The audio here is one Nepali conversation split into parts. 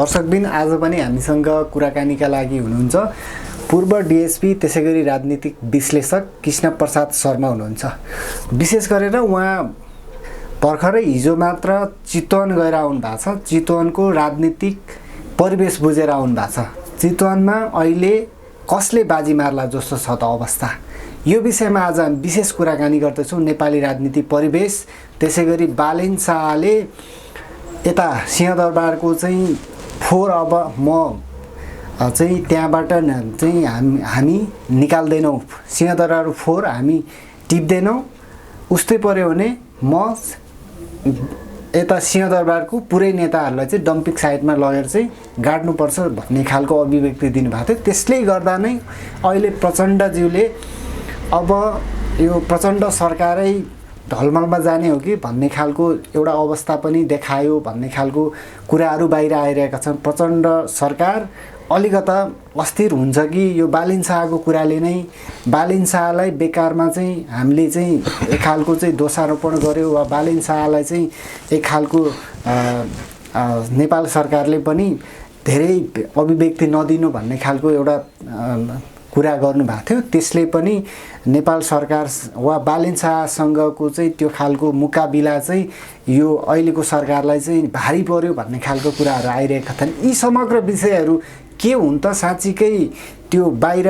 दर्शकबिन आज पनि हामीसँग कुराकानीका लागि हुनुहुन्छ पूर्व डिएसपी त्यसै गरी राजनीतिक विश्लेषक कृष्ण प्रसाद शर्मा हुनुहुन्छ। विशेष गरेर उहाँ भर्खरै हिजो मात्र चितवन गएर आउनु भएको छ। चितवनको राजनीतिक परिवेश बुझेर आउनु भएको छ। चितवनमा अहिले कसले बाजी मार्ला जस्तो छ त अवस्था, यो विषयमा आज हामी विशेष कुराकानी गर्दैछौँ। नेपाली राजनीतिक परिवेश त्यसै गरी बालेन शाहले यता सिंहदरबारको चाहिँ फोहोर अब म चाहिँ त्यहाँबाट चाहिँ हामी निकाल्दैनौँ, सिंहदरबार फोहोर हामी टिप्दैनौँ, उस्तै पर्यो भने म यता सिंहदरबारको पुरै नेताहरूलाई चाहिँ डम्पिङ साइटमा लगेर चाहिँ गाड्नुपर्छ भन्ने खालको अभिव्यक्ति दिनुभएको थियो। त्यसले गर्दा नै अहिले प्रचण्डज्यूले अब यो प्रचण्ड सरकारै ढलमलमा जाने हो कि भन्ने खालको एउटा अवस्था पनि देखायो भन्ने खालको कुराहरू बाहिर आइरहेका छन्। प्रचण्ड सरकार अलिकता अस्थिर हुन्छ कि यो बालेन शाहको कुराले नै बालेन शाहलाई बेकारमा चाहिँ हामीले चाहिँ एक खालको चाहिँ दोषारोपण गर्यो वा बालेन शाहलाई चाहिँ एक खालको नेपाल सरकारले पनि धेरै अभिव्यक्ति नदिनु भन्ने खालको एउटा कुरा गर्नुभएको थियो। त्यसले पनि नेपाल सरकार वा बालेन शाहसँगको चाहिँ त्यो खालको मुकाबिला चाहिँ यो अहिलेको सरकारलाई चाहिँ भारी पर्यो भन्ने खालको कुराहरू आइरहेका छन्। यी समग्र विषयहरू के हुन् त, साँच्चीकै त्यो बाहिर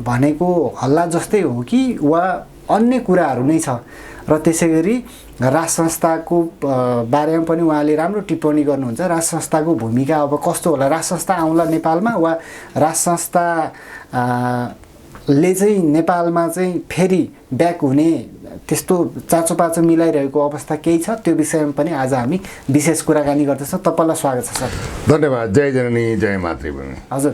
भनेको हल्ला जस्तै हो कि वा अन्य कुराहरू नै छ? र त्यसै गरी राज संस्थाको बारेमा पनि उहाँले राम्रो टिप्पणी गर्नुहुन्छ। राज संस्थाको भूमिका अब कस्तो होला, राज संस्था आउँला नेपालमा वा राज संस्था ले चाहिँ नेपालमा चाहिँ फेरि ब्याक हुने त्यस्तो चाचोपाचो मिलाइरहेको अवस्था केही छ? त्यो विषयमा पनि आज हामी विशेष कुराकानी गर्दैछौँ। तपाईँलाई स्वागत छ सर। धन्यवाद। जय जननी जय मातृभूमि। हजुर,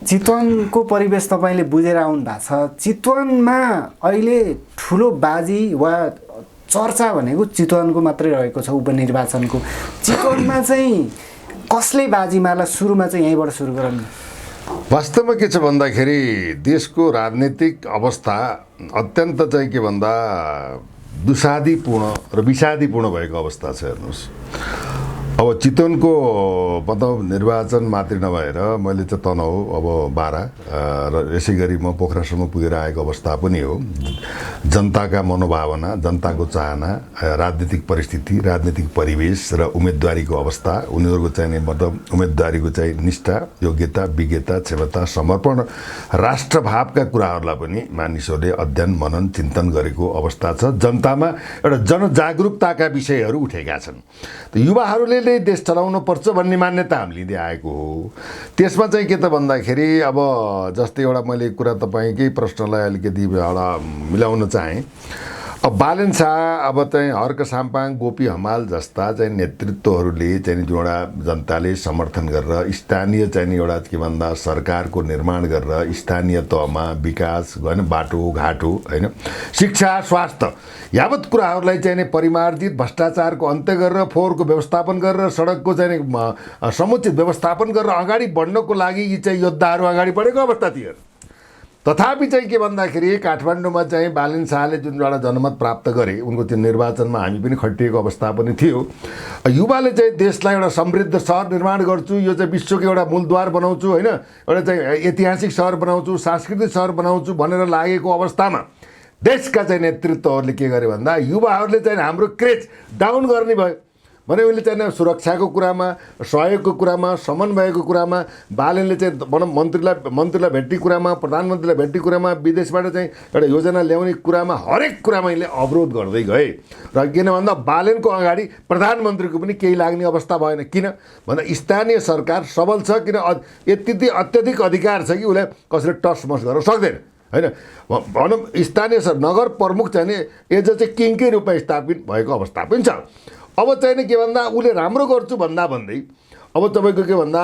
चितवनको परिवेश तपाईँले बुझेर आउनु भएको छ। चितवनमा अहिले ठुलो बाजी वा चर्चा भनेको चितवनको मात्रै रहेको छ, उपनिर्वाचनको। चितवनमा चाहिँ कसले बाजी मार्ला, सुरुमा चाहिँ यहीँबाट सुरु गरौँ। वास्तवमा के छ भन्दाखेरि देशको राजनीतिक अवस्था अत्यन्त चाहिँ के भन्दा दुसादीपूर्ण र विषादीपूर्ण भएको अवस्था छ। हेर्नुहोस्, अब चितवनको मतलब निर्वाचन मात्रै नभएर मैले चाहिँ तनहु अब बारा र यसै गरी म पोखरासम्म पुगेर आएको अवस्था पनि हो। जनताका मनोभावना, जनताको चाहना, राजनीतिक परिस्थिति, राजनीतिक परिवेश र उम्मेदवारीको अवस्था, उनीहरूको चाहिँ मतलब उम्मेदवारीको चाहिँ निष्ठा, योग्यता, विज्ञता, क्षमता, समर्पण, राष्ट्रभावका कुराहरूलाई पनि मानिसहरूले अध्ययन मनन चिन्तन गरेको अवस्था छ। जनतामा एउटा जनजागरुकताका विषयहरू उठेका छन्। त युवाहरूले देश चलाउनु पर्छ भन्ने मान्यता हामीले लिँदै आएको हो। त्यसमा चाहिँ के त भन्दाखेरि अब जस्तै एउटा मैले कुरा तपाईँकै प्रश्नलाई अलिकति एउटा मिलाउन चाहेँ। अब बालेन शाह अब चाहिँ हर्क साम्पाङ, गोपी हमाल जस्ता चाहिँ नेतृत्वहरूले चाहिँ एउटा जनताले समर्थन गरेर स्थानीय चाहिँ एउटा के भन्दा सरकारको निर्माण गरेर स्थानीय तहमा विकास होइन, बाटोघाटो होइन, शिक्षा, स्वास्थ्य यावत कुराहरूलाई चाहिँ परिमार्जित भ्रष्टाचारको अन्त्य गरेर फोहोरको व्यवस्थापन गरेर सडकको चाहिँ समुचित व्यवस्थापन गरेर अगाडि बढ्नको लागि यी चाहिँ योद्धाहरू अगाडि बढेको अवस्था थियो। तथापि चाहिँ के भन्दाखेरि काठमाडौँमा चाहिँ बालेन शाहले जुन एउटा जनमत प्राप्त गरे, उनको त्यो निर्वाचनमा हामी पनि खटिएको अवस्था पनि थियो। युवाले चाहिँ देशलाई एउटा समृद्ध सहर निर्माण गर्छु, यो चाहिँ विश्वको एउटा मूलद्वार बनाउँछु होइन, एउटा चाहिँ ऐतिहासिक सहर बनाउँछु, सांस्कृतिक सहर बनाउँछु भनेर लागेको अवस्थामा देशका चाहिँ नेतृत्वहरूले के गरे भन्दा युवाहरूले चाहिँ हाम्रो क्रेज डाउन गर्ने भयो भने उनले चाहिँ सुरक्षाको कुरामा, सहयोगको कुरामा, समन्वयको कुरामा, बालेनले चाहिँ मन्त्रीलाई भेट्ने कुरामा, प्रधानमन्त्रीलाई भेट्ने कुरामा, विदेशबाट चाहिँ एउटा योजना ल्याउने कुरामा, हरेक कुरामा यिनले अवरोध गर्दै गए। र किन भन्दा बालेनको अगाडि प्रधानमन्त्रीको पनि केही लाग्ने अवस्था भएन। किन भन्दा स्थानीय सरकार सबल छ, किन यति अत्यधिक अधिकार छ कि उसलाई कसैले टसमस गर्न सक्दैन होइन। भनौँ स्थानीय नगर प्रमुख चाहिँ एज चाहिँ किङकै रूपमा स्थापित भएको अवस्था पनि छ। अब चाहिँ के भन्दा उसले राम्रो गर्छु भन्दै अब तपाईँको के भन्दा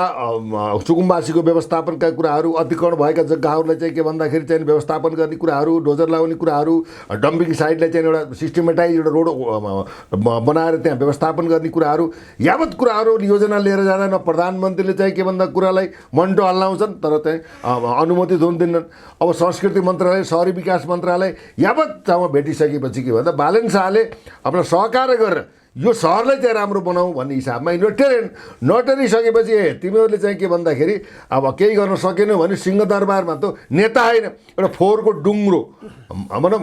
सुकुम्बासीको व्यवस्थापनका कुराहरू, अतिक्रमण भएका जग्गाहरूलाई चाहिँ के भन्दाखेरि चाहिँ व्यवस्थापन गर्ने कुराहरू, डोजर लगाउने कुराहरू, डम्पिङ साइटलाई चाहिँ एउटा सिस्टमेटाइज एउटा रोड बनाएर त्यहाँ व्यवस्थापन गर्ने कुराहरू, यावत कुराहरू योजना लिएर जाँदा न प्रधानमन्त्रीले चाहिँ के भन्दा कुरालाई मन्टो हल्लाउँछन् तर चाहिँ अनुमति दिन्नन्। अब संस्कृति मन्त्रालय, शहरी विकास मन्त्रालय यावतसँग भेटिसकेपछि के भन्दा बालेन शाहले आफ्नो सहकार्य गरेर यो सहरलाई चाहिँ राम्रो बनाऊ भन्ने हिसाबमा नटेरिसकेपछि तिमीहरूले चाहिँ के भन्दाखेरि अब केही गर्न सकेनौ भने सिंहदरबारमा त नेता होइन एउटा फोहोरको डुङ्ग्रो भनौँ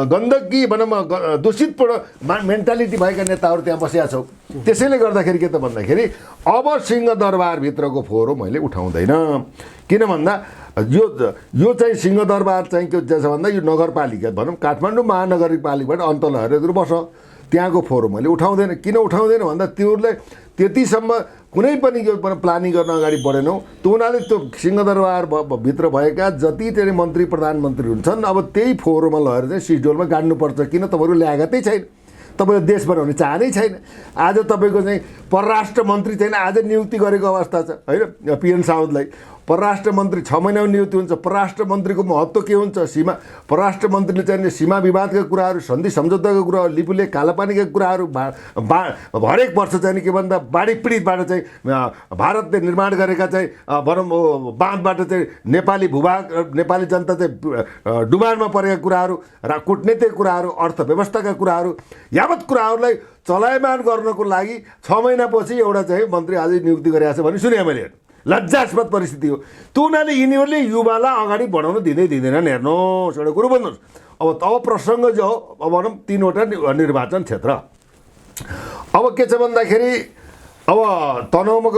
गन्दगी भनौँ दूषितपूर्ण मेन्टालिटी भएका नेताहरू त्यहाँ बसेका छौ। त्यसैले गर्दाखेरि के त भन्दाखेरि अब सिंहदरबारभित्रको फोहोर मैले उठाउँदैन। किन भन्दा यो चाहिँ सिंहदरबार चाहिँ के छ भन्दा यो नगरपालिका भनौँ काठमाडौँ महानगरपालिकाबाट अन्तलहरू बस त्यहाँको फोहोर मैले उठाउँदैन। किन उठाउँदैन भन्दा त्योहरूले त्यतिसम्म कुनै पनि यो प्लानिङ गर्न अगाडि बढेनौ त उनीहरूले त्यो सिंहदरबार भित्र भएका जति चाहिँ मन्त्री प्रधानमन्त्री हुन्छन् अब त्यही फोहोरमा लगेर चाहिँ सिस्डोलमा गाड्नुपर्छ। किन तपाईँहरू ल्याएकै छैन, तपाईँले देश बनाउने चाहनै छैन। आज तपाईँको चाहिँ परराष्ट्र मन्त्री चाहिँ आज नियुक्ति गरेको अवस्था छ होइन। पिएन साउदलाई परराष्ट्र मन्त्री 6 महिनामा नियुक्ति हुन्छ। परराष्ट्र मन्त्रीको महत्त्व के हुन्छ? परराष्ट्र मन्त्रीले चाहिँ सीमा विवादका कुराहरू, सन्धि सम्झौताको कुराहरू, लिपुलेख कालापानीका कुराहरू, हरेक वर्ष चाहिँ के भन्दा बाढी पीडितबाट चाहिँ भारतले निर्माण गरेका चाहिँ भनौँ बाँधबाट चाहिँ नेपाली भूभाग नेपाली जनता चाहिँ डुबानमा परेका कुराहरू र कूटनीतिक कुराहरू, अर्थव्यवस्थाका कुराहरू, यावत कुराहरूलाई चलायमान गर्नको लागि 6 महिनापछि एउटा चाहिँ मन्त्री आज नियुक्ति गरेको छ भने सुने मैले। लज्जास्पद परिस्थिति हो त्यो। यिनीहरूले युवालाई अगाडि बढाउन दिँदैनन्। हेर्नुहोस् एउटा कुरो भन्नुहोस्, अब प्रसङ्ग जो हो अब भनौँ 3वटा निर्वाचन क्षेत्र। अब के छ भन्दाखेरि अब तनहुमा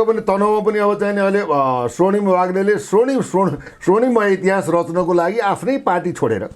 पनि अब चाहिँ अहिले स्वर्णिम वाग्लेले स्वर्णिमय इतिहास रच्नको लागि आफ्नै पार्टी छोडेर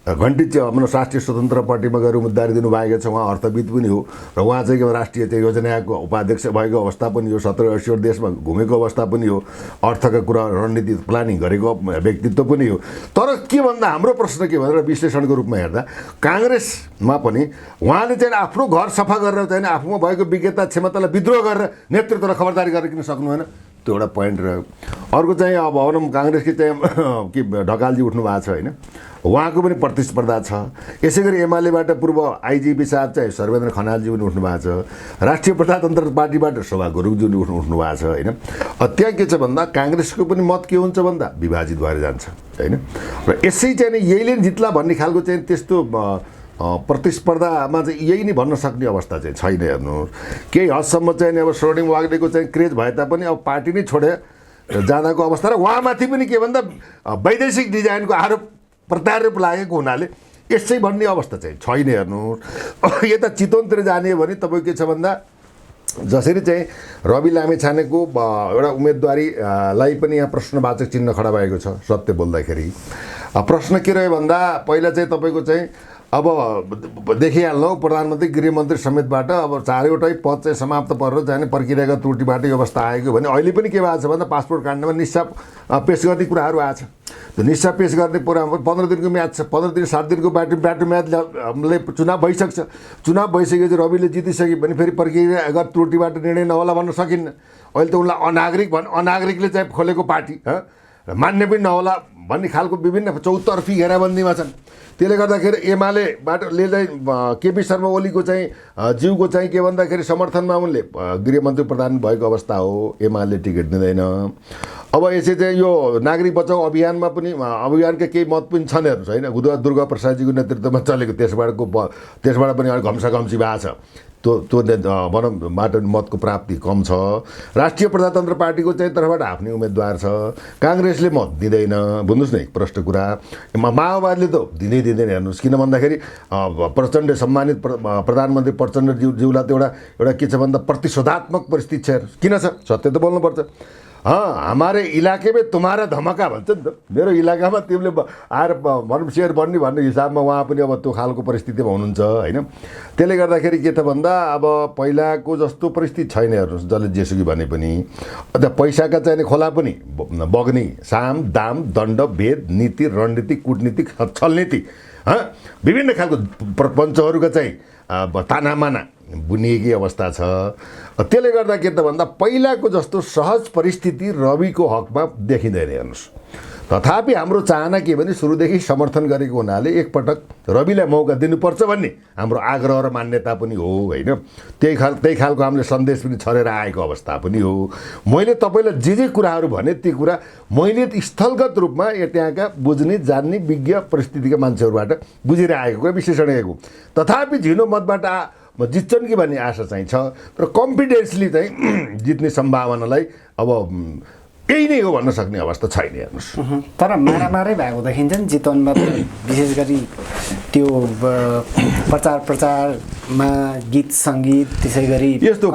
घन्टी हाम्रो राष्ट्रिय स्वतन्त्र पार्टीमा गएर उम्मेदवारी दिनुभएको छ। उहाँ अर्थविद पनि हो र उहाँ चाहिँ राष्ट्रिय चाहिँ योजनाको उपाध्यक्ष भएको अवस्था पनि हो। 70-80 देशमा घुमेको अवस्था पनि हो। अर्थका कुरा रणनीति प्लानिङ गरेको व्यक्तित्व पनि हो। तर के भन्दा हाम्रो प्रश्न के भनेर विश्लेषणको रूपमा हेर्दा काङ्ग्रेसमा पनि उहाँले चाहिँ आफ्नो घर सफा गरेर चाहिँ आफूमा भएको विज्ञता क्षमतालाई विद्रोह गरेर नेतृत्वलाई खबरदारी गरेर किन सक्नु भएन, त्यो एउटा पोइन्ट रह्यो। अर्को चाहिँ अब भनौँ काङ्ग्रेसकी चाहिँ के ढकालजी उठ्नु भएको छ होइन, उहाँको पनि प्रतिस्पर्धा छ। यसै गरी एमालेबाट पूर्व आइजिपी साहब चाहिँ सर्वेन्द्र खनालजी पनि उठ्नु भएको छ। राष्ट्रिय प्रजातन्त्र पार्टीबाट शोभा गुरुङजी पनि उठ्नु भएको छ होइन। त्यहाँ के छ भन्दा काङ्ग्रेसको पनि मत के हुन्छ भन्दा विभाजित भएर जान्छ होइन। र यसै चाहिँ यहीले जित्ला भन्ने खालको चाहिँ त्यस्तो प्रतिस्पर्धामा चाहिँ यही नै भन्न सक्ने अवस्था चाहिँ छैन। हेर्नुहोस् केही हदसम्म चाहिँ अब स्वर्णिम वाग्लेको चाहिँ क्रेज भए तापनि अब पार्टी नै छोडे जाँदाको अवस्था र उहाँमाथि पनि के भन्दा वैदेशिक डिजाइनको आरोप प्रत्यारोप लागेको हुनाले यसै भन्ने अवस्था चाहिँ छैन। हेर्नुहोस् यता चितवनतिर जाने भने तपाईँको के छ भन्दा जसरी चाहिँ रवि लामेछानेको एउटा उम्मेदवारीलाई पनि यहाँ प्रश्नवाचक चिन्ह खडा भएको छ। सत्य बोल्दाखेरि प्रश्न के रह्यो भन्दा पहिला चाहिँ तपाईँको चाहिँ अब देखिहाल्नु प्रधानमन्त्री गृहमन्त्री समेतबाट अब 4वटै पद चाहिँ समाप्त परेर जाने प्रक्रियागत त्रुटिबाट यो अवस्था आएको भने अहिले पनि के भएको छ भन्दा पासपोर्ट काण्डमा निस्सा पेस गर्ने कुराहरू आएको छ। त्यो निस्सा पेस गर्ने कुरामा 15 दिनको म्याच छ। 15 दिन 7 दिनको ब्याटो म्याचले चुनाव भइसक्छ। चुनाव भइसकेपछि रविले जितिसक्यो भने फेरि प्रक्रियागत त्रुटिबाट निर्णय नहोला भन्न सकिन्न। अहिले त उनलाई अनागरिकले चाहिँ खोलेको पार्टी मान्ने पनि नहोला भन्ने खालको विभिन्न चौतर्फी घेराबन्दीमा छन्। त्यसले गर्दाखेरि एमालेबाट चाहिँ केपी शर्मा ओलीको चाहिँ जिउको चाहिँ के भन्दाखेरि समर्थनमा उनले गृहमन्त्री प्रधान भएको अवस्था हो। एमाले टिकट दिँदैन। अब यसै चाहिँ यो नागरिक बचाउ अभियानमा पनि अभियानका केही मत पनि छन् हेर्नुहोस् होइन। दुर्गा प्रसादजीको नेतृत्वमा चलेको त्यसबाट पनि अलिक घम्साघम्सी भएको छ। त्यो भनौँ मतको प्राप्ति कम छ। राष्ट्रिय प्रजातन्त्र पार्टीको चाहिँ तर्फबाट आफ्नै उम्मेदवार छ। काङ्ग्रेसले मत दिँदैन। बुझ्नुहोस् न एक प्रष्ट कुरा, माओवादीले त दिँदैन। हेर्नुहोस् किन भन्दाखेरि प्रचण्ड सम्मानित प्रधानमन्त्री प्रचण्डज्यूलाई त एउटा के छ भन्दा प्रतिशोधात्मक परिस्थिति छ। किन छ? सत्य त बोल्नुपर्छ। हमारे इलाके में तुम्हारा धमाका भन्छ नि त। मेरो इलाकामा तिमीले आएर भनौँ सेयर बन्ने भन्ने हिसाबमा उहाँ पनि अब त्यो खालको परिस्थितिमा हुनुहुन्छ होइन। त्यसले गर्दाखेरि के त भन्दा अब पहिलाको जस्तो परिस्थिति छैन। हेर्नुहोस् जसले जेसुकी भने पनि त्यहाँ पैसाका चाहिने खोला पनि बग्ने साम दाम दण्ड भेद नीति रणनीति कूटनीतिक छलनीति विभिन्न खालको प्रपञ्चहरूका चाहिँ तानामाना बुनिएकी अवस्था छ। त्यसले गर्दा के त भन्दा पहिलाको जस्तो सहज परिस्थिति रविको हकमा देखिँदैन। हेर्नुहोस् तथापि हाम्रो चाहना के भने सुरुदेखि समर्थन गरेको हुनाले एकपटक रविलाई मौका दिनुपर्छ भन्ने हाम्रो आग्रह र मान्यता पनि हो होइन। त्यही खालको हामीले सन्देश पनि छरेर आएको अवस्था पनि हो। मैले तपाईँलाई जे कुराहरू भने ती कुरा मैले स्थलगत रूपमा त्यहाँका बुझ्ने जान्ने विज्ञ परिस्थितिका मान्छेहरूबाट बुझेर आएको कुरा विश्लेषण गरेको। तथापि झिनो मतबाट म जित्छन् कि भन्ने आशा चाहिँ छ। तर कन्फिडेन्सली चाहिँ जित्ने सम्भावनालाई अब यही नै हो भन्न सक्ने अवस्था छैन हेर्नुहोस्। तर मारामारै भएको देखिन्छ नि चितवनमा, विशेष गरी त्यो प्रचारमा गीत सङ्गीत, त्यसै गरी यस्तो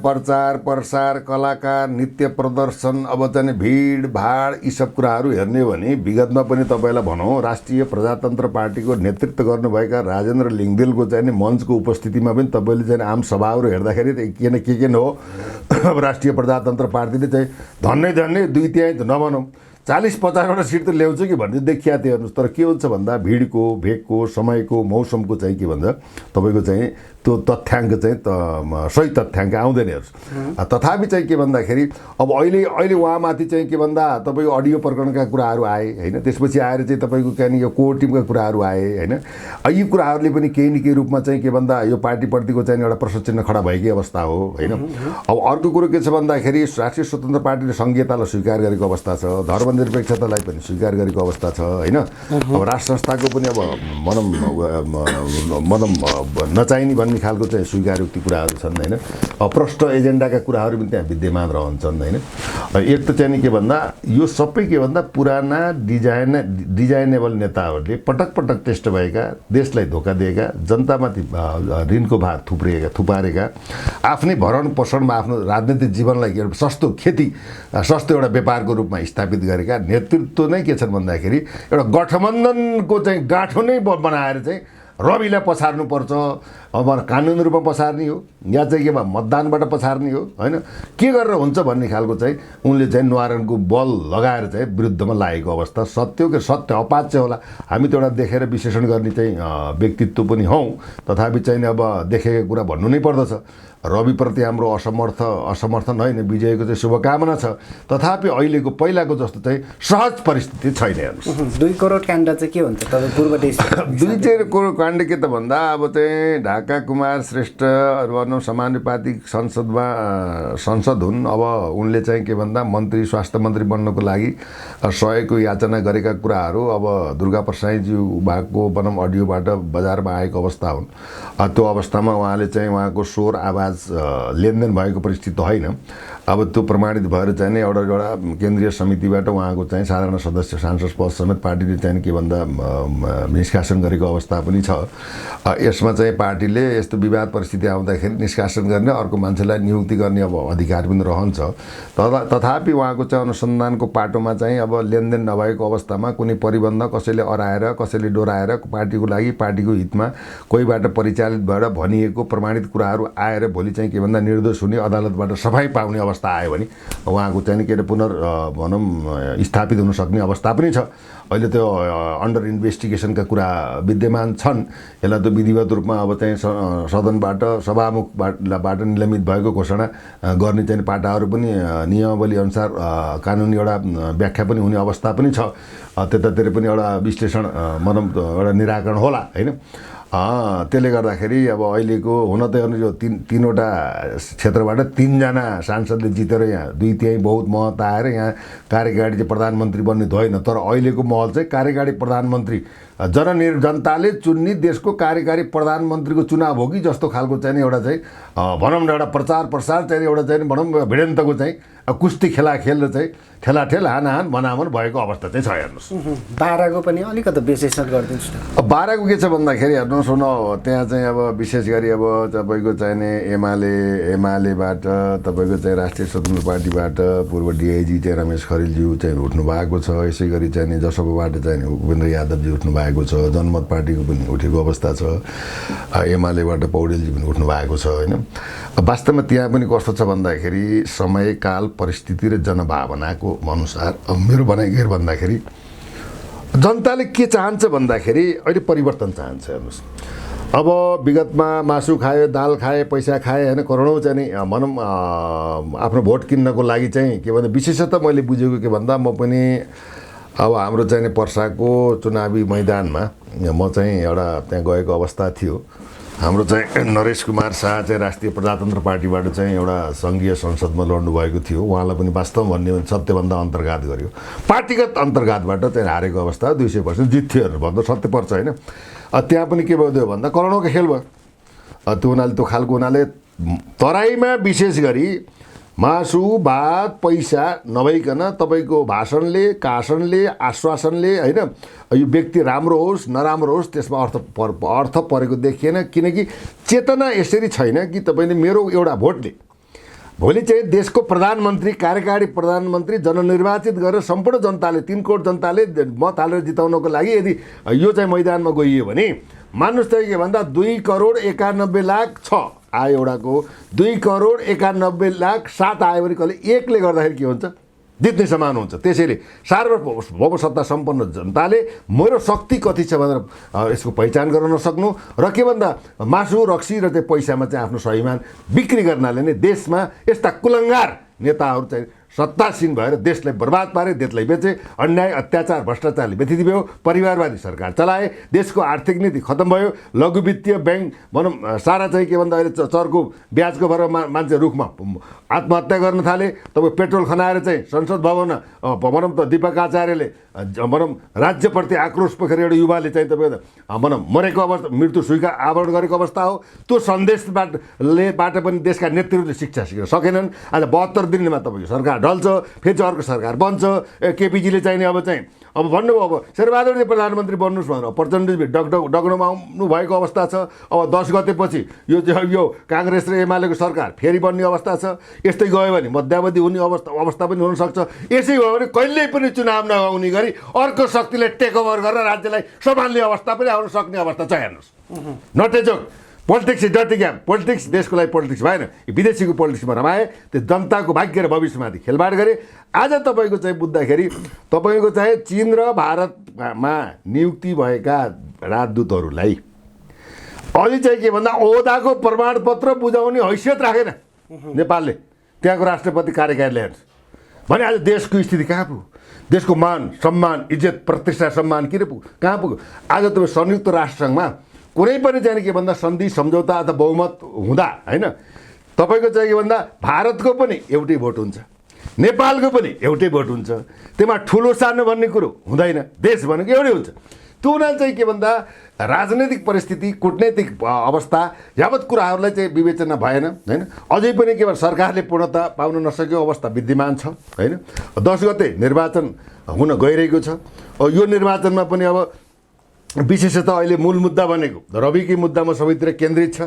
प्रचार प्रसार कलाकार नृत्य प्रदर्शन, अब चाहिँ भिडभाड यी सब कुराहरू हेर्ने हो भने विगतमा पनि तपाईँलाई भनौँ राष्ट्रिय प्रजातन्त्र पार्टीको नेतृत्व गर्नुभएका राजेन्द्र लिङ्गदेलको चाहिँ मञ्चको उपस्थितिमा पनि तपाईँले चाहिँ आम सभाहरू हेर्दाखेरि के न हो अब राष्ट्रिय प्रजातन्त्र पार्टीले चाहिँ धन्नै 2/3 त नभनौँ 40-50वटा सिट त ल्याउँछ कि भन्ने देखिया थियो हेर्नुहोस्। तर के हुन्छ भन्दा भिडको भेगको समयको मौसमको चाहिँ के भन्छ तपाईँको चाहिँ त्यो तथ्याङ्क चाहिँ सही तथ्याङ्क आउँदैन हेर्नुहोस्। तथापि चाहिँ के भन्दाखेरि अब अहिले उहाँमाथि चाहिँ के भन्दा तपाईँको अडियो प्रकरणका कुराहरू आए होइन, त्यसपछि आएर चाहिँ तपाईँको कहाँनिर यो कोर टिमका कुराहरू आए होइन। यी कुराहरूले पनि केही न केही रूपमा चाहिँ के भन्दा यो पार्टीप्रतिको चाहिँ एउटा प्रश्न चिन्ह खडा भएकै अवस्था हो होइन। अब अर्को कुरो के छ भन्दाखेरि राष्ट्रिय स्वतन्त्र पार्टीले सङ्घीयतालाई स्वीकार गरेको अवस्था छ, धर्मनिरपेक्षतालाई पनि स्वीकार गरेको अवस्था छ होइन। अब राष्ट्र संस्थाको पनि अब नचाहिने भन्ने खालको चाहिँ स्वीकारोक्ति कुराहरू छन् होइन। प्रष्ट एजेन्डाका कुराहरू पनि त्यहाँ विद्यमान रहन्छन् होइन। एक त चाहिँ के भन्दा यो सबै के भन्दा पुराना डिजाइनेबल नेताहरूले पटक टेस्ट भएका, देशलाई धोका दिएका, जनतामाथि ऋणको भार थुपारेका, आफ्नै भरण पोषणमा आफ्नो राजनीतिक जीवनलाई सस्तो सस्तो एउटा व्यापारको रूपमा स्थापित गरेका नेतृत्व नै के छन् भन्दाखेरि एउटा गठबन्धनको चाहिँ गाँठो नै बनाएर चाहिँ रविलाई पछार्नुपर्छ, अब कानुनी रूपमा पछार्ने हो या चाहिँ के भयो मतदानबाट पछार्ने हो होइन। के गरेर हुन्छ भन्ने खालको चाहिँ उनले चाहिँ निवारणको बल लगाएर चाहिँ विरुद्धमा लागेको अवस्था सत्य हो कि सत्य अपाच्य होला, हामी त एउटा देखेर विश्लेषण गर्ने चाहिँ व्यक्तित्व पनि हौँ। तथापि चाहिँ अब देखेको कुरा भन्नु नै पर्दछ। रविप्रति हाम्रो असमर्थन होइन, विजयको चाहिँ शुभकामना छ। तथापि अहिलेको पहिलाको जस्तो चाहिँ सहज परिस्थिति छैन हेर्नुहोस्। 2 करोड काण्ड चाहिँ के हुन्छ तपाईँ पूर्व देश 2 करोड काण्ड के त भन्दा अब चाहिँ ढाका कुमार श्रेष्ठ भनौँ समानुपातिक संसद हुन्। अब उनले चाहिँ के भन्दा मन्त्री स्वास्थ्य मन्त्री बन्नको लागि सहयोगको याचना गरेका कुराहरू अब दुर्गा प्रसाईज्यू भएको भनौँ अडियोबाट बजारमा आएको अवस्था हुन्। त्यो अवस्थामा उहाँले चाहिँ उहाँको स्वर आवाज लेनदेन भएको परिस्थिति त होइन। अब त्यो प्रमाणित भएर चाहिँ एउटा केन्द्रीय समितिबाट उहाँको चाहिँ साधारण सदस्य सांसद पद समेत पार्टीले चाहिँ के भन्दा निष्कासन गरेको अवस्था पनि छ। यसमा चाहिँ पार्टीले यस्तो विवाद परिस्थिति आउँदाखेरि निष्कासन गर्ने अर्को मान्छेलाई नियुक्ति गर्ने अब अधिकार पनि रहन्छ। तथापि उहाँको चाहिँ अनुसन्धानको पाटोमा चाहिँ अब लेनदेन नभएको अवस्थामा कुनै परिबन्ध कसैले अराएर कसैले डोराएर पार्टीको लागि पार्टीको हितमा कोहीबाट परिचालित भएर भनिएको प्रमाणित कुराहरू आएर भोलि चाहिँ के भन्दा निर्दोष हुने अदालतबाट सफाई पाउने अवस्था आयो भने उहाँको चाहिँ के अरे भनौँ स्थापित हुन सक्ने अवस्था पनि छ। अहिले त्यो अन्डर इन्भेस्टिगेसनका कुरा विद्यमान छन्। यसलाई त विधिवत रूपमा अब चाहिँ सदनबाट सभामुखबाट निलम्बित भएको घोषणा गर्ने चाहिँ पाटाहरू पनि नियमावली अनुसार कानुनी एउटा व्याख्या पनि हुने अवस्था पनि छ। त्यतातिर पनि एउटा विश्लेषण भनौँ एउटा निराकरण होला होइन। त्यसले गर्दाखेरि अब अहिलेको हुन त यो तीनवटा क्षेत्रबाट 3 जना सांसदले जितेर यहाँ 2/3 बहुत मत आएर यहाँ कार्यकारी चाहिँ प्रधानमन्त्री बन्ने त होइन। तर अहिलेको महल चाहिँ कार्यकारी प्रधानमन्त्री जनताले चुन्ने देशको कार्यकारी प्रधानमन्त्रीको चुनाव हो कि जस्तो खालको चाहिँ एउटा चाहिँ भनौँ न एउटा प्रचार प्रसार चाहिँ एउटा चाहिँ भनौँ भिडन्तको चाहिँ कुस्ती खेलेर चाहिँ ठेलाठेल हानाहान भनामन भएको अवस्था चाहिँ छ हेर्नुहोस्। बाह्रको पनि अलिकति विश्लेषण गरिदिनुहोस् न। अब बाह्रको के छ भन्दाखेरि हेर्नुहोस् न त्यहाँ चाहिँ अब विशेष गरी अब तपाईँको चाहिने एमालेबाट तपाईँको चाहिँ राष्ट्रिय स्वतन्त्र पार्टीबाट पूर्व डिआइजी चाहिँ रमेश खरेलज्यू चाहिँ उठ्नु भएको छ। यसै गरी चाहिँ जसपाबाट चाहिँ उपेन्द्र यादवजी उठ्नु भएको छ। जनमत पार्टीको पनि उठेको अवस्था छ। एमालेबाट पौडेलजी पनि उठ्नु भएको छ होइन। वास्तवमा त्यहाँ पनि कस्तो छ भन्दाखेरि समय काल परिस्थिति र जनभावनाको अनुसार मेरो भनाइ के भन्दाखेरि जनताले के चाहन्छ भन्दाखेरि अहिले परिवर्तन चाहन्छ हेर्नुहोस्। अब विगतमा मासु खायो दाल खाए पैसा खाए होइन करोडौँ चाहिँ भनौँ आफ्नो भोट किन्नको लागि चाहिँ के भन्दा विशेषतः मैले बुझेको के भन्दा म पनि अब हाम्रो चाहिँ पर्साको चुनावी मैदानमा म चाहिँ एउटा त्यहाँ गएको अवस्था थियो। हाम्रो चाहिँ नरेश कुमार शाह चाहिँ राष्ट्रिय प्रजातन्त्र पार्टीबाट चाहिँ एउटा सङ्घीय संसदमा लड्नु भएको थियो। उहाँलाई पनि वास्तवमा भन्ने भने सत्यभन्दा अन्तर्घात गर्यो। पार्टीगत अन्तर्घातबाट चाहिँ हारेको अवस्था 200% जित्थ्यो भन्दा सत्य पर्छ होइन। त्यहाँ पनि के भयो भन्दा करोडौँको खेल भयो। त्यो हुनाले त्यो खालको हुनाले तराईमा विशेष गरी मासु भात पैसा नभइकन तपाईँको भाषणले कासनले आश्वासनले होइन यो व्यक्ति राम्रो होस् नराम्रो होस् त्यसमा अर्थ परेको देखिएन किनकि चेतना यसरी छैन कि तपाईँले मेरो एउटा भोटले भोलि चाहिँ देशको प्रधानमन्त्री कार्यकारी प्रधानमन्त्री जननिर्वाचित गरेर सम्पूर्ण जनताले 3 करोड जनताले मत हालेर जिताउनको लागि यदि यो चाहिँ मैदानमा गइयो भने मान्नुहोस् त के भन्दा 2 करोड 91 लाख 6 आयो एउटाको 2 करोड 91 लाख 7 आयो भने कहिले एकले गर्दाखेरि के हुन्छ जित्ने समान हुन्छ। त्यसैले सार्वभौम सत्ता सम्पन्न जनताले मेरो शक्ति कति छ भनेर यसको पहिचान गर्न नसक्नु र के भन्दा मासु रक्सी र त्यो पैसामा चाहिँ आफ्नो स्वाभिमान बिक्री गर्नाले नै देशमा यस्ता कुलङ्गार नेताहरू चाहिँ सत्तासीन भएर देशलाई बर्बाद पारे देशलाई बेचे अन्याय अत्याचार भ्रष्टाचारले व्यथित भयो परिवारवादी सरकार चलाए देशको आर्थिक नीति खत्म भयो लघु वित्तीय ब्याङ्क भनौँ सारा चाहिँ के भन्दा अहिले चर्को ब्याजको भएर मान्छे रुखमा आत्महत्या गर्न थाले तपाईँ पेट्रोल खनाएर चाहिँ संसद भवन भनौँ त दीपक आचार्यले भनौँ राज्यप्रति आक्रोश पोखेर एउटा युवाले चाहिँ तपाईँ भनौँ मरेको अवस्था मृत्यु स्वीकार आवरण गरेको अवस्था हो त्यो सन्देशबाट पनि देशका नेतृत्वले शिक्षा सिक्न सकेनन्। आज 72 दिनमा तपाईँको सरकार ढल्छ फेरि अर्को सरकार बन्छ केपीजीले चाहिने अब भन्नुभयो अब शेरबहादुरले प्रधानमन्त्री बन्नुहोस् भनेर प्रचण्डजी डग्नमा आउनु भएको अवस्था छ। अब 10 गतेपछि यो काङ्ग्रेस र एमालेको सरकार फेरि बन्ने अवस्था छ। यस्तै गयो भने मध्यावधि हुने अवस्था पनि हुनसक्छ। यसै भयो भने कहिल्यै पनि चुनाव नआउने गरी अर्को शक्तिले टेक ओभर गरेर राज्यलाई सम्हाल्ने अवस्था पनि आउन सक्ने अवस्था छ। हेर्नुहोस् नटेजोक politics is dirty game politics देशको लागि पोलिटिक्स भएन विदेशीको पोलिटिक्समा रमाए त्यो जनताको भाग्य र भविष्यमाथि खेलबाड गरे। आज तपाईँको चाहिँ बुझ्दाखेरि तपाईँको चाहिँ चीन र भारतमा नियुक्ति भएका राजदूतहरूलाई अलि चाहिँ के भन्दा ओहदाको प्रमाणपत्र बुझाउने हैसियत राखेन नेपालले त्यहाँको राष्ट्रपति कार्यकालले भने आज देशको स्थिति कहाँ पुग्यो देशको मान सम्मान इज्जत प्रतिष्ठा सम्मान किन पुग्यो कहाँ पुग्यो। आज तपाईँ संयुक्त राष्ट्रसङ्घमा कुनै पनि चाहिँ के भन्दा सन्धि सम्झौता अथवा बहुमत हुँदा होइन तपाईँको चाहिँ के भन्दा भारतको पनि एउटै भोट हुन्छ नेपालको पनि एउटै भोट हुन्छ त्यसमा ठुलो सानो भन्ने कुरो हुँदैन देश भनेको एउटै हुन्छ। त्यो हुनाले चाहिँ के भन्दा राजनैतिक परिस्थिति कूटनैतिक अवस्था यावत कुराहरूलाई चाहिँ विवेचना भएन होइन अझै पनि के भन्छ सरकारले पूर्णता पाउन नसकेको अवस्था विद्यमान छ होइन। 10 गते निर्वाचन हुन गइरहेको छ। यो निर्वाचनमा पनि अब विशेषतः अहिले मूल मुद्दा भनेको रविकी मुद्दामा सबैतिर केन्द्रित छ।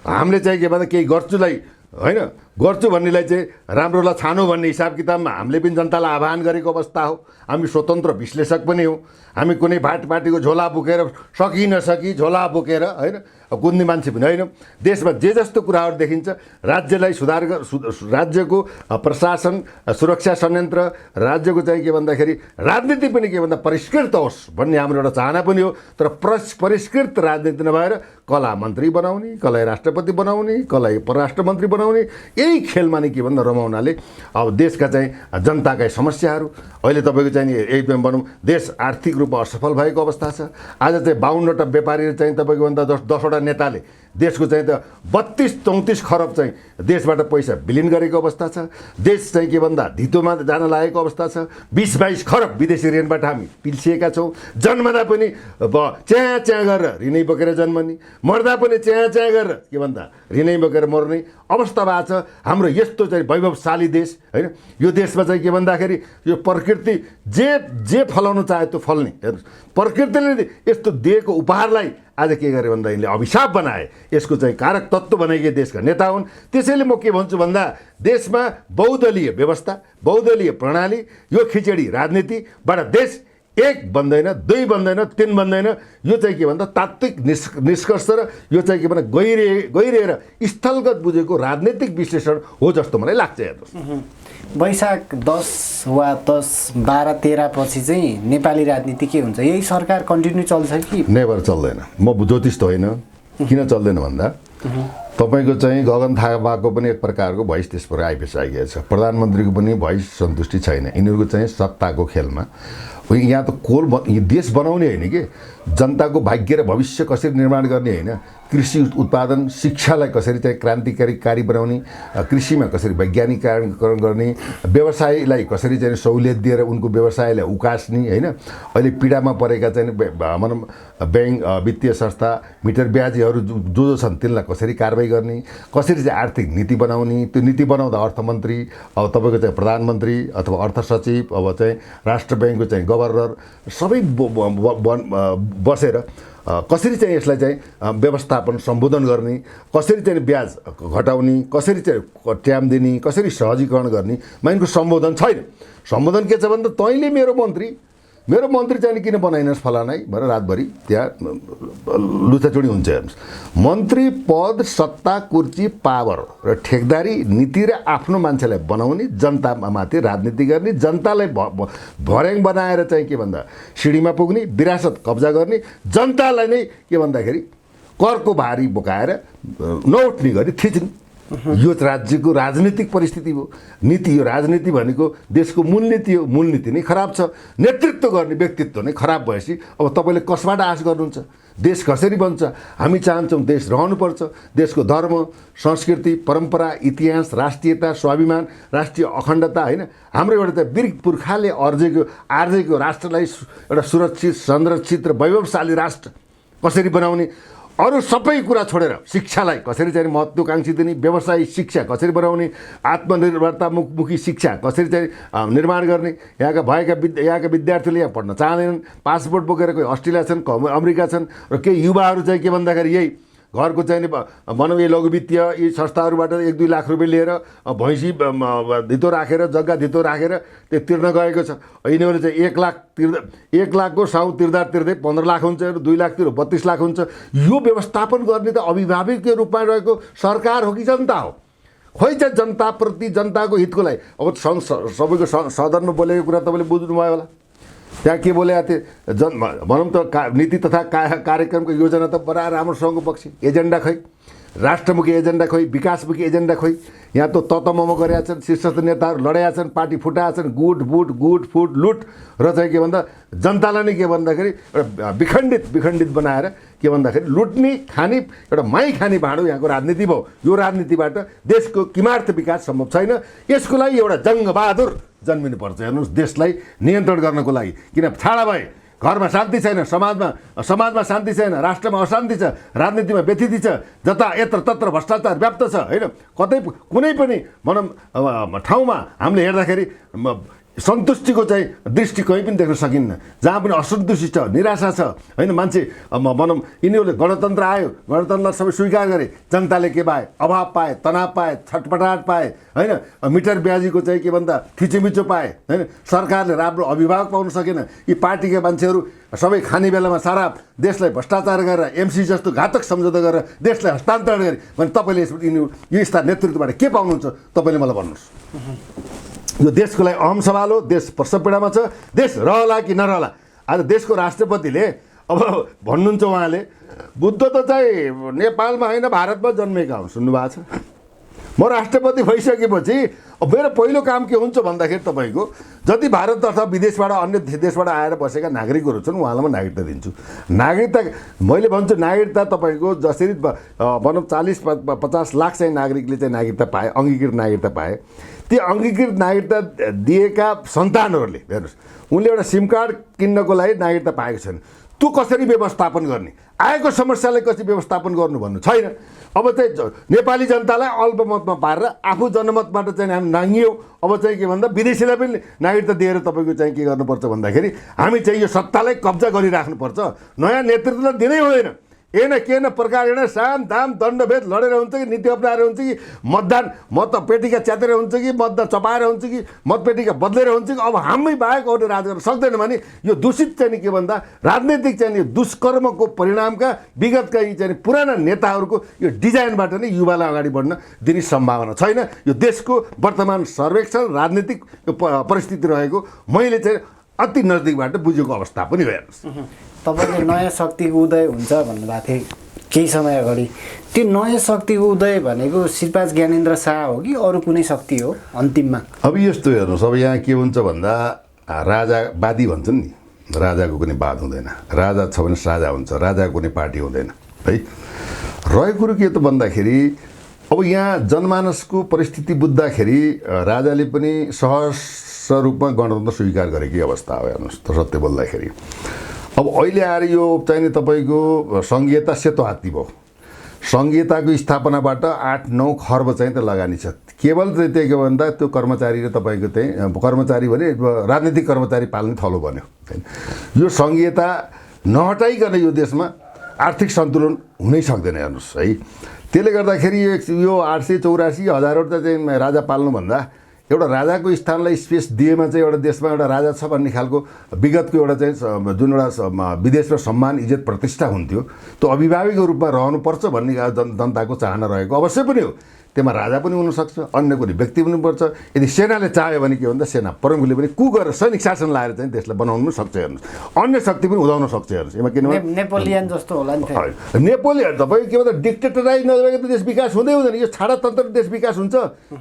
हामीले चाहिँ के भन्दा केही गर्छुलाई होइन गर्छु भन्नेलाई चाहिँ राम्रोलाई छानो भन्ने हिसाब किताबमा हामीले पनि जनतालाई आह्वान गरेको अवस्था हो। हामी स्वतन्त्र विश्लेषक पनि हौँ। हामी कुनै पार्टीको झोला बोकेर सकि नसकी झोला बोकेर होइन कुद्ने मान्छे पनि होइन। देशमा जे जस्तो कुराहरू देखिन्छ राज्यलाई सुधार राज्यको प्रशासन सुरक्षा संयन्त्र राज्यको चाहिँ के भन्दाखेरि राजनीति पनि के भन्दा परिष्कृत होस् भन्ने हाम्रो एउटा चाहना पनि हो। तर परिष्कृत राजनीति नभएर कसलाई मन्त्री बनाउने कसलाई राष्ट्रपति बनाउने कसलाई परराष्ट्र मन्त्री बनाउने यही खेलमा नै के भन्दा रमाउनाले अब देशका चाहिँ जनताका समस्याहरू अहिले तपाईँको चाहिँ एकदम भनौँ देश आर्थिक रूपमा असफल भएको अवस्था छ। आज चाहिँ 52वटा व्यापारीले चाहिँ तपाईँको भन्दा 10वटा नेताले देशको चाहिँ त 32-34 खरब चाहिँ देशबाट पैसा विलिन गरेको अवस्था छ। देश चाहिँ के भन्दा धितोमा जान लागेको अवस्था छ। 20-22 खरब विदेशी ऋणबाट हामी पिल्सिएका छौँ। जन्मदा पनि च्याँ गरेर ऋणै बोकेर जन्मने मर्दा पनि च्याँ गरेर के भन्दा ऋणै बोकेर मर्ने अवस्था भएको छ हाम्रो यस्तो चाहिँ वैभवशाली देश होइन। यो देशमा चाहिँ के भन्दाखेरि यो प्रकृति जे फलाउन चाहे त्यो फल्ने हेर्नुहोस् प्रकृतिले यस्तो दिएको उपहारलाई आज के गरे भन्दा यिनले अभिशाप बनाए यसको चाहिँ कारक तत्त्व बनाइए देशका नेता हुन्। त्यसैले म के भन्छु भन्दा देशमा बहुदलीय व्यवस्था बहुदलीय प्रणाली यो खिचडी राजनीतिबाट देश 1 बन्दैन 2 बन्दैन 3 बन्दैन। यो चाहिँ के भन्दा तात्विक निष्कर्ष र यो चाहिँ के भन्दा गइरहेर स्थलगत बुझेको राजनीतिक विश्लेषण हो जस्तो मलाई लाग्छ। हेर्नुहोस् वैशाख 10 वा 10, 12, 13 पछि चाहिँ नेपाली राजनीति के हुन्छ यही सरकार कन्टिन्यू चल्छ कि नेभर चल्दैन। म ज्योतिष त होइन किन चल्दैन भन्दा तपाईँको चाहिँ गगन थापाको पनि एक प्रकारको भोइस त्यसबाट आइसकेको छ। प्रधानमन्त्रीको पनि भोइस सन्तुष्टि छैन। यिनीहरूको चाहिँ सत्ताको खेलमा यहाँ त देश बनाउने होइन कि जनताको भाग्य र भविष्य कसरी निर्माण गर्ने होइन, कृषि उत्पादन शिक्षालाई कसरी चाहिँ क्रान्तिकारी बनाउने, कृषिमा कसरी वैज्ञानिकरण गर्ने, व्यवसायलाई कसरी चाहिँ सहुलियत दिएर उनको व्यवसायलाई उकास्ने होइन। अहिले पीडामा परेका चाहिँ भनौँ ब्याङ्क वित्तीय संस्था मिटर ब्याजीहरू जो छन् तिनलाई कसरी कारबाही गर्ने, कसरी चाहिँ आर्थिक नीति बनाउने, त्यो नीति बनाउँदा अर्थमन्त्री अब तपाईँको चाहिँ प्रधानमन्त्री अथवा अर्थ सचिव अब चाहिँ राष्ट्र ब्याङ्कको चाहिँ गभर्नर सबै बसेर कसरी चाहिँ यसलाई चाहिँ व्यवस्थापन सम्बोधन गर्ने, कसरी चाहिँ ब्याज घटाउने, कसरी चाहिँ ट्याम दिने, कसरी सहजीकरण गर्ने, माइनको सम्बोधन छैन। सम्बोधन के छ भने त तैँले मेरो मन्त्री चाहिँ किन बनाइनस् फलानै भनेर रातभरि त्यहाँ लुचाचुडी हुन्छ। हेर्नुहोस्, मन्त्री पद सत्ता कुर्ची पावर र ठेकदारी नीति र आफ्नो मान्छेलाई बनाउने, जनतामाथि राजनीति गर्ने, जनतालाई भर्याङ बनाएर चाहिँ के भन्दा सिँढीमा पुग्ने, विरासत कब्जा गर्ने, जनतालाई नै के भन्दाखेरि करको भारी बोकाएर नउठ्ने गरी थिच्ने। यो राज्यको राजनीतिक परिस्थिति हो। नीति यो राजनीति भनेको देशको मूलनीति हो। मूलनीति नै खराब छ, नेतृत्व गर्ने व्यक्तित्व नै खराब भएपछि अब तपाईँले कसबाट आश गर्नुहुन्छ? देश कसरी बन्छ? हामी चाहन्छौँ देश रहनुपर्छ, देशको धर्म संस्कृति परम्परा इतिहास राष्ट्रियता स्वाभिमान राष्ट्रिय अखण्डता होइन, हाम्रो एउटा त वीर पुर्खाले आर्जेको राष्ट्रलाई एउटा सुरक्षित संरक्षित र वैभवशाली राष्ट्र कसरी बनाउने, अरू सबै कुरा छोडेर शिक्षालाई कसरी चाहिँ महत्त्वाकांक्षी दिने, व्यवसायिक शिक्षा कसरी बनाउने, आत्मनिर्भरतामुखी शिक्षा कसरी चाहिँ निर्माण गर्ने। यहाँका विद्यार्थीले यहाँ पढ्न चाहँदैनन्, पासपोर्ट बोकेर कोही अस्ट्रेलिया छन्, अमेरिका छन् र केही युवाहरू चाहिँ के भन्दाखेरि यही घरको चाहिँ भनौँ यही लघुवित्तीय यी संस्थाहरूबाट 1-2 लाख रुपियाँ लिएर भैँसी धितो राखेर जग्गा धितो राखेर त्यो तिर्न गएको छ। यिनीहरू चाहिँ 1 लाखको साउ तिर्दै 15 लाख हुन्छ, 2 लाख तिर्दा 32 लाख हुन्छ। यो व्यवस्थापन गर्ने त अभिभावकको रूपमा रहेको सरकार हो कि जनता हो? खोइ चाहिँ जनताप्रति जनताको हितको लागि अब सबैको सदनमा बोलेको कुरा तपाईँले बुझ्नुभयो होला। त्यहाँ के बोलेका थिए भनौँ त नीति तथा कार्यक्रमको योजना त बडा राम्रोसँगको पक्ष एजेन्डा खै, राष्ट्रमुखी एजेन्डा खोइ, विकासमुखी एजेन्डा खोइ। यहाँ त ततमम गरेका छन्, शीर्षस्थ नेताहरू लडेका छन्, पार्टी फुटाएका छन्, गुट फुट लुट र चाहिँ के भन्दा जनतालाई नै के भन्दाखेरि एउटा विखण्डित बनाएर के भन्दाखेरि लुट्ने खाने एउटा माई खाने भाँडो यहाँको राजनीति भयो। यो राजनीतिबाट देशको किमार्थ विकास सम्भव छैन। यसको लागि एउटा जङ्गबहादुर जन्मिनुपर्छ। हेर्नुहोस्, देशलाई नियन्त्रण गर्नको लागि, किन छाडा भए घरमा शान्ति छैन, समाजमा शान्ति छैन, राष्ट्रमा अशान्ति छ, राजनीतिमा व्यथिति छ, जता यत्र तत्र भ्रष्टाचार व्याप्त छ होइन। कतै कुनै पनि भनौँ ठाउँमा हामीले हेर्दाखेरि सन्तुष्टिको चाहिँ दृष्टि कहीँ पनि देख्न सकिन्न। जहाँ पनि असन्तुष्टि छ, निराशा छ होइन। मान्छे भनौँ यिनीहरूले गणतन्त्र आयो, गणतन्त्रलाई सबै स्वीकार गरे, जनताले के पाए? अभाव पाए, तनाव पाए, छटपटाहट पाए होइन। मिटर ब्याजीको चाहिँ के भन्दा थिचोमिचो पाए होइन। सरकारले राम्रो अभिभावक पाउन सकेन। यी पार्टीका मान्छेहरू सबै खाने बेलामा सारा देशलाई भ्रष्टाचार गरेर एमसी जस्तो घातक सम्झौता गरेर देशलाई हस्तान्तरण गरे भने तपाईँले यो यस्ता नेतृत्वबाट के पाउनुहुन्छ? तपाईँले मलाई भन्नुहोस्। यो देशको लागि अहम सवाल हो। देश प्रसवपीडामा छ, देश रहला कि नरहला। आज देशको राष्ट्रपतिले अब भन्नुहुन्छ उहाँले बुद्ध त चाहिँ नेपालमा होइन भारतमा जन्मेका हुन्, सुन्नुभएको छ? म राष्ट्रपति भइसकेपछि अब मेरो पहिलो काम के हुन्छ भन्दाखेरि तपाईँको जति भारत अथवा विदेशबाट अन्य देशबाट आएर बसेका नागरिकहरू छन् उहाँलाई म नागरिकता दिन्छु। नागरिकता मैले भन्छु नागरिकता तपाईँको जसरी भनौँ 40-50 लाख चाहिँ नागरिकले चाहिँ नागरिकता पाए, अङ्गीकृत नागरिकता पाए, ती अङ्गीकृत नागरिकता दिएका सन्तानहरूले हेर्नुहोस् उनले एउटा सिम कार्ड किन्नको लागि नागरिकता पाएको छन्। त्यो कसरी व्यवस्थापन गर्ने, आएको समस्यालाई कसरी व्यवस्थापन गर्नु भन्नु छैन। अब चाहिँ नेपाली जनतालाई अल्पमतमा पारेर आफू जनमतबाट चाहिँ हामी नाङ्गियो। अब चाहिँ के भन्दा विदेशीलाई पनि नागरिकता दिएर तपाईँको चाहिँ के गर्नुपर्छ भन्दाखेरि हामी चाहिँ यो सत्तालाई कब्जा गरिराख्नुपर्छ। नयाँ नेतृत्वलाई दिनै हुँदैन। के न प्रकार साम दाम दण्डभेद लडेर हुन्छ कि नीति अप्नाएर हुन्छ कि मतदान मत पेटिका च्यातेर हुन्छ कि मतदान चपाएर हुन्छ कि मतपेटिका बदलेर हुन्छ कि अब हामी बाहेक अरू राज गर्न सक्दैन भने यो दूषित चाहिँ के भन्दा राजनीतिक चाहिँ दुष्कर्मको परिणामका विगतका यी चाहिँ पुराना नेताहरूको यो डिजाइनबाट नै युवालाई अगाडि बढ्न दिने सम्भावना छैन। यो देशको वर्तमान सर्वेक्षण राजनीतिक परिस्थिति रहेको मैले चाहिँ अति नजिकबाट बुझेको अवस्था पनि हेर्नुहोस्। तपाईँले नयाँ शक्तिको उदय हुन्छ भन्नुभएको थियो केही समय अगाडि। त्यो नयाँ शक्तिको उदय भनेको श्रीपाद ज्ञानेन्द्र शाह हो कि अरू कुनै शक्ति हो अन्तिममा? अब यस्तो हेर्नुहोस्, अब यहाँ के हुन्छ भन्दा राजावादी भन्छन् नि, राजाको कुनै वाद हुँदैन, राजा छ भने राजा हुन्छ, राजाको कुनै पार्टी हुँदैन है। रहेको कुरो के त भन्दाखेरि अब यहाँ जनमानसको परिस्थिति बुझ्दाखेरि राजाले पनि सहज रूपमा गणतन्त्र स्वीकार गरेकै अवस्था हो। हेर्नुहोस् त, सत्य बोल्दाखेरि अब अहिले आएर यो चाहिने तपाईँको सङ्घीयता सेतो हात्ती भयो। सङ्घीयताको स्थापनाबाट 8-9 खर्ब चाहिँ त लगानी छ। केवल चाहिँ त्यो के भन्दा त्यो कर्मचारी र तपाईँको चाहिँ कर्मचारी भने राजनीतिक कर्मचारी पाल्ने थलो बन्यो। यो सङ्घीयता नहटाइकन यो देशमा आर्थिक सन्तुलन हुनै सक्दैन। हेर्नुहोस् है, त्यसले गर्दाखेरि यो 884,000वटा चाहिँ राजा पाल्नुभन्दा एउटा राजाको स्थानलाई स्पेस दिएमा चाहिँ एउटा देशमा एउटा राजा छ भन्ने खालको विगतको एउटा चाहिँ जुन एउटा विदेशमा सम्मान इज्जत प्रतिष्ठा हुन्थ्यो त्यो अभिभावकको रूपमा रहनुपर्छ भन्ने जनताको चाहना रहेको अवश्य पनि हो। त्यसमा राजा पनि हुनसक्छ, अन्य कुनै व्यक्ति पनि पर्छ। यदि सेनाले चाह्यो भने के भन्दा सेना प्रमुखले पनि कु गरेर सैनिक शासन लाएर चाहिँ देशलाई बनाउनु पनि सक्छ। हेर्नुहोस्, अन्य शक्ति पनि उदाउन सक्छ। हेर्नुहोस्, यसमा किनभने नेपोलियन जस्तो होला नि त। नेपोलियन तपाईँ के भन्दा डिक्टेटराइज नभएको त देश विकास हुँदै हुँदैन। यो छाडातन्त्र देश विकास हुन्छ।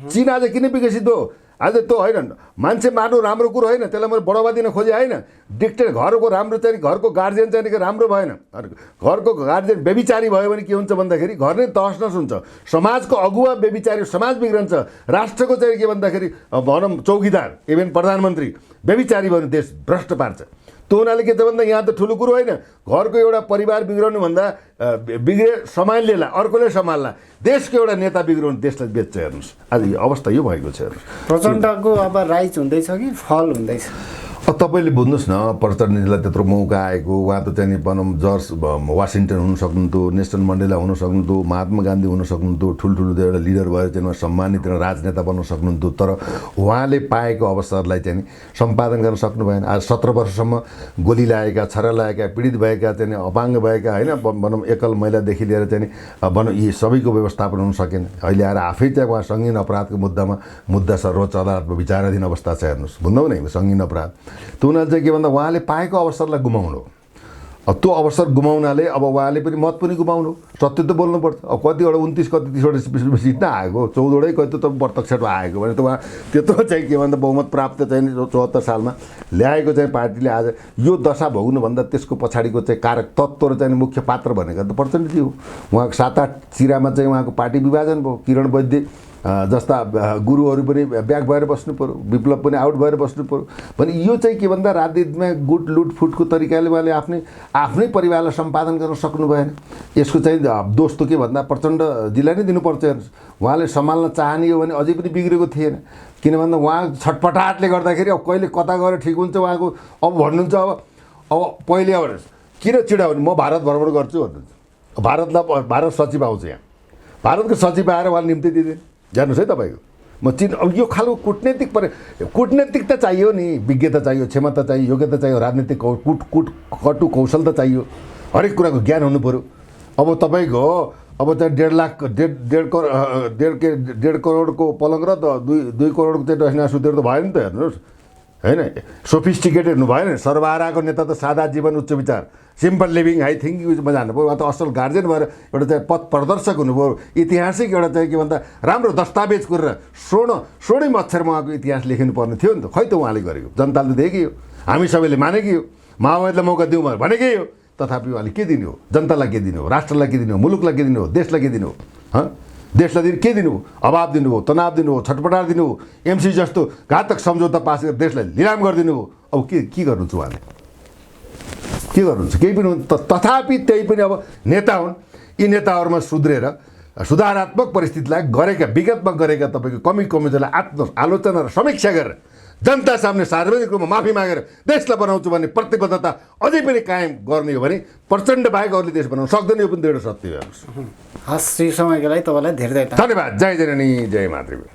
चीन आज किन विकसित हो? आज त्यो होइन, मान्छे मार्नु राम्रो कुरो होइन, त्यसलाई मैले बढावा दिन खोजेँ होइन। घरको राम्रो चाहिँ घरको गार्जियन चाहिँ राम्रो भएन, घरको गार्जियन व्यभिचारी भयो भने के हुन्छ भन्दाखेरि घर नै तहस नहस हुन्छ। समाजको अगुवा व्यभिचारी, समाज बिग्रन्छ। राष्ट्रको चाहिँ के भन्दाखेरि भनौँ चौकीदार इभेन प्रधानमन्त्री व्यभिचारी भयो भने देश भ्रष्ट पार्छ। त्यो हुनाले के त भन्दा यहाँ त ठुलो कुरो होइन, घरको एउटा परिवार बिग्राउनुभन्दा बिग्रे सम्हाल्नेलाई अर्कोले सम्हाल्ला, देशको एउटा नेता बिग्राउनु देशलाई बेच्छ। हेर्नुहोस्, आज अवस्था यो भएको छ। प्रचण्डको अब राइज हुँदैछ कि फल हुँदैछ? अब तपाईँले बुझ्नुहोस् न, प्रचण्डजीलाई त्यत्रो मौका आएको, उहाँ त चाहिँ भनौँ जर्ज वासिङटन हुन सक्नुहुन्थ्यो, नेल्सन मण्डेला हुन सक्नुहुन्थ्यो, महात्मा गान्धी हुन सक्नुहुन्थ्यो, ठुल्ठुलो एउटा लिडर भएर चाहिँ सम्मानित राजनेता बन्न सक्नुहुन्थ्यो। तर उहाँले पाएको अवसरलाई चाहिँ सम्पादन गर्न सक्नु भएन। आज 17 वर्षसम्म गोली लागेका, छरा लागेका, पीडित भएका, चाहिँ अपाङ्ग भएका होइन, भनौँ एकल महिलादेखि लिएर चाहिँ भनौँ यी सबैको व्यवस्थापन हुन सकेन। अहिले आएर आफै चाहिँ उहाँ सङ्गीन अपराधको मुद्दा सर्वोच्च अदालतमा विचाराधीन अवस्था छ। हेर्नुहोस्, बुझ्नु नै सङ्गीन अपराध। त्यो हुनाले चाहिँ के भन्दा उहाँले पाएको अवसरलाई गुमाउनु। अब त्यो अवसर गुमाउनाले अब उहाँले पनि मत पनि गुमाउनु। सत्य त बोल्नुपर्छ। अब कतिवटा 29 कति 30वटा सिट नै आएको, 14वटै कति त प्रत्यक्षमा आएको भने त उहाँ त्यत्रो चाहिँ के भन्दा बहुमत प्राप्त चाहिँ 74 सालमा ल्याएको चाहिँ पार्टीले आज यो दशा भोग्नुभन्दा त्यसको पछाडिको चाहिँ कारक तत्त्व र चाहिँ मुख्य पात्र भनेको त प्रचण्डजी हो। उहाँको 7-8 चिरामा चाहिँ उहाँको पार्टी विभाजन भयो। किरण वैद्य जस्ता गुरुहरू पनि ब्याक भएर बस्नु पऱ्यो, विप्लव पनि आउट भएर बस्नु पऱ्यो भने यो चाहिँ के भन्दा राजनीतिमा गुट लुटफुटको तरिकाले उहाँले आफ्नै परिवारलाई सम्पादन गर्न सक्नु भएन। यसको चाहिँ दोष त के भन्दा प्रचण्डजीलाई नै दिनुपर्छ। उहाँले सम्हाल्न चाहने हो भने अझै पनि बिग्रेको थिएन। किन भन्दा उहाँ छटपटाटले गर्दाखेरि अब कहिले कता गएर ठिक हुन्छ उहाँको अब भन्नुहुन्छ। अब पहिले अब किन चिडाउने, म भारत भ्रमण गर्छु भन्नुहुन्छ। भारत सचिव आउँछ, यहाँ भारतको सचिव आएर उहाँले निम्ति दिँदैन। जानुहोस् है तपाईँको म अब यो खालको कूटनीतिकता चाहियो नि, विज्ञता चाहियो, क्षमता चाहियो, योग्यता चाहियो, राजनीतिक कटु कौशल त चाहियो, हरेक कुराको ज्ञान हुनु पऱ्यो। अब तपाईँको अब चाहिँ 1.5 करोडको पलङ र 2 करोडको चाहिँ डस्ना सुतेर त भयो नि त। हेर्नुहोस् होइन, सोफिस्टिकेटेड हुनु भएन। सर्वहाराको नेता त सादा जीवन उच्च विचार, सिम्पल लिभिङ हाई थिङ्किङमा जानुभयो। उहाँ त असल गार्जियन भएर एउटा चाहिँ पथ प्रदर्शक हुनुभयो। ऐतिहासिक एउटा चाहिँ के भन्दा राम्रो दस्तावेज गरेर सोणै मच्छरमा उहाँको इतिहास लेखिनुपर्ने थियो नि त। खै त उहाँले गरेको जनताले देखेकै हो, हामी सबैले मानेकै हो, माओवादीलाई मौका दिउँ भनेकै हो। तथापि उहाँले के दिने हो, जनतालाई के दिने हो, राष्ट्रलाई के दिने हो, मुलुकलाई के दिने हो, देशलाई के दिने हो? देशलाई के दिनु हो? अभाव दिनु हो, तनाव दिनु हो, छटपटार दिनु हो, एमसी जस्तो घातक सम्झौता पास गरेर देशलाई लिलाम गरिदिनु हो। अब के गर्नुहुन्छ उहाँले? के गर्नुहुन्छ? केही पनि। तथापि त्यही पनि अब नेता हुन्। यी नेताहरूमा सुध्रेर सुधारात्मक परिस्थितिलाई गरेका, विगतमा गरेका तपाईँको कमी कमजोरीलाई आलोचना र समीक्षा गरेर जनता सामने सार्वजनिक रूपमा माफी मागेर देशलाई बनाउँछु भन्ने प्रतिबद्धता अझै पनि कायम गर्ने हो भने प्रचण्ड बाहेक अरूले देश बनाउन सक्दैन। यो पनि दृढ सत्य हो। हस्, श्री समयको लागि तपाईँलाई धेरै धन्यवाद। जय जननी, जय मातृभूमि।